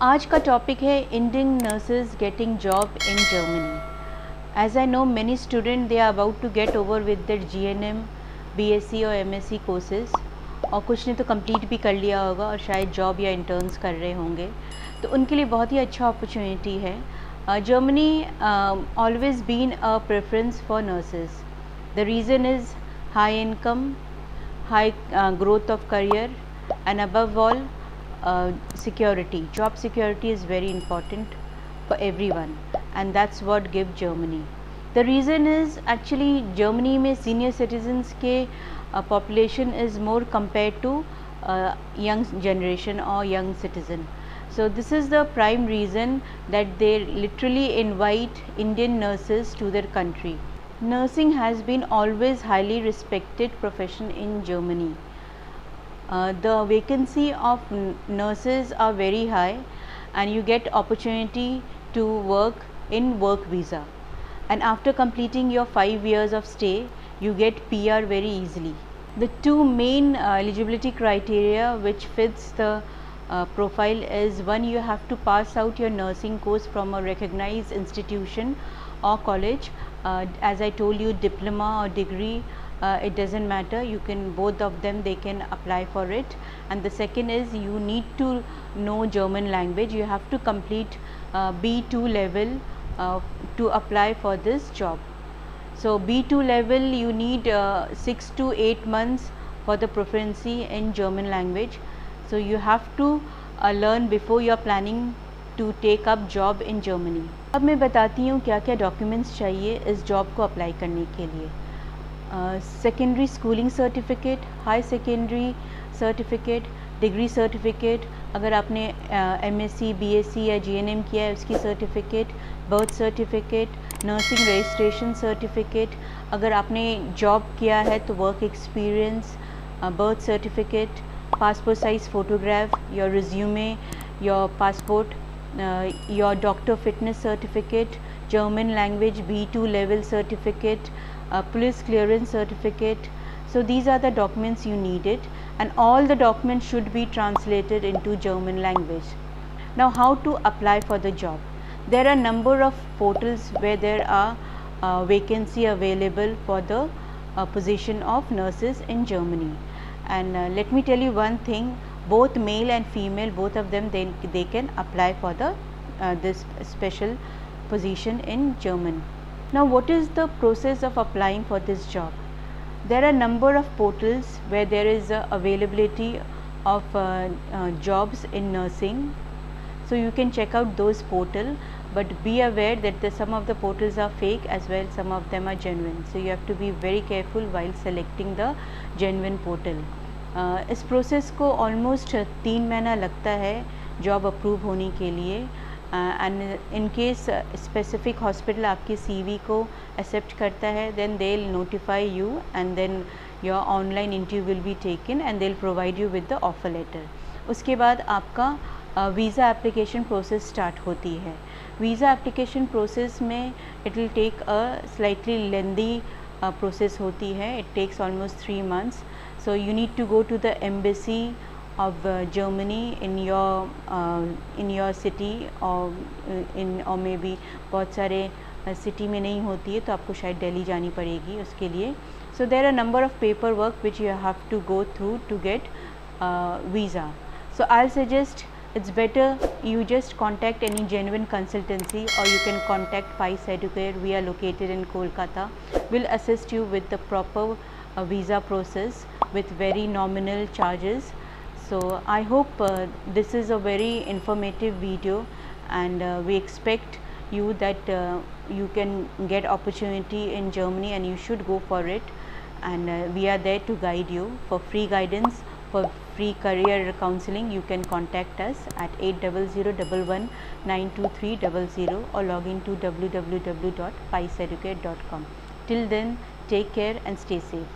आज का टॉपिक है Indian nurses getting job in Germany. As I know many student they are about to get over with their GNM, BSc और MSc courses, और कुछ ने तो कंप्लीट भी कर लिया होगा और शायद जॉब या इंटर्न्स कर रहे होंगे, तो उनके लिए बहुत ही अच्छा अपॉर्चुनिटी है। Germany always been a preference for nurses. The reason is high income, high growth of career, and above all security. Job security is very important for everyone, and that's what gives Germany. The reason is actually Germany में senior citizens के population is more compared to young generation or young citizen. So this is the prime reason that they literally invite Indian nurses to their country. Nursing has been always highly respected profession in Germany. The vacancy of nurses are very high, and you get opportunity to work in work visa, and after completing your 5 years of stay you get PR very easily. The two main eligibility criteria which fits the profile is, one, you have to pass out your nursing course from a recognized institution or college. As I told you, diploma or degree, it doesn't matter, you can, both of them they can apply for it. And the second is you need to know German language. You have to complete B2 level to apply for this job. So B2 level you need 6 to 8 months for the proficiency in German language. So you have to learn before you are planning to take up job in Germany. अब मैं बताती हूँ क्या क्या documents चाहिए इस job को apply करने के लिए। Secondary schooling certificate, high secondary certificate, degree certificate, अगर आपने एमएससी, बीएससी या जीएनएम किया है उसकी certificate, birth certificate, nursing registration certificate, अगर आपने जॉब किया है तो work experience, birth certificate, passport size photograph, your resume, your passport, your doctor fitness certificate, German language B2 level certificate, police clearance certificate. So these are the documents you needed, and all the documents should be translated into German language. Now how to apply for the job? There are number of portals where there are vacancy available for the position of nurses in Germany. And let me tell you one thing, both male and female, both of them, they can apply for the this special position in German. Now what is the process of applying for this job? There are number of portals where there is availability of jobs in nursing, so you can check out those portal, but be aware that some of the portals are fake as well, some of them are genuine, so you have to be very careful while selecting the genuine portal. इस process को almost 3 महीना लगता है job approve होने के लिए, and in case specific hospital आपके CV को एक्सेप्ट करता है, then they will notify you, and then your online interview will be taken and they will provide you with the offer letter. उसके बाद आपका वीज़ा एप्लीकेशन प्रोसेस स्टार्ट होती है. Visa application process में it will take a slightly lengthy process होती है. It takes almost 3 months. So you need to go to the embassy of Germany in your city, or maybe बहुत सारे city में नहीं होती है तो आपको शायद दिल्ली जानी पड़ेगी उसके लिए. So there are number of paperwork which you have to go through to get visa. So I'll suggest it's better you just contact any genuine consultancy, or you can contact PICE Educare. We are located in Kolkata. We'll assist you with the proper visa process with very nominal charges. So I hope this is a very informative video, and we expect you that you can get opportunity in Germany and you should go for it, and we are there to guide you. For free guidance, for free career counseling, you can contact us at 8001192300 or log in to www.piceeducate.com. Till then, take care and stay safe.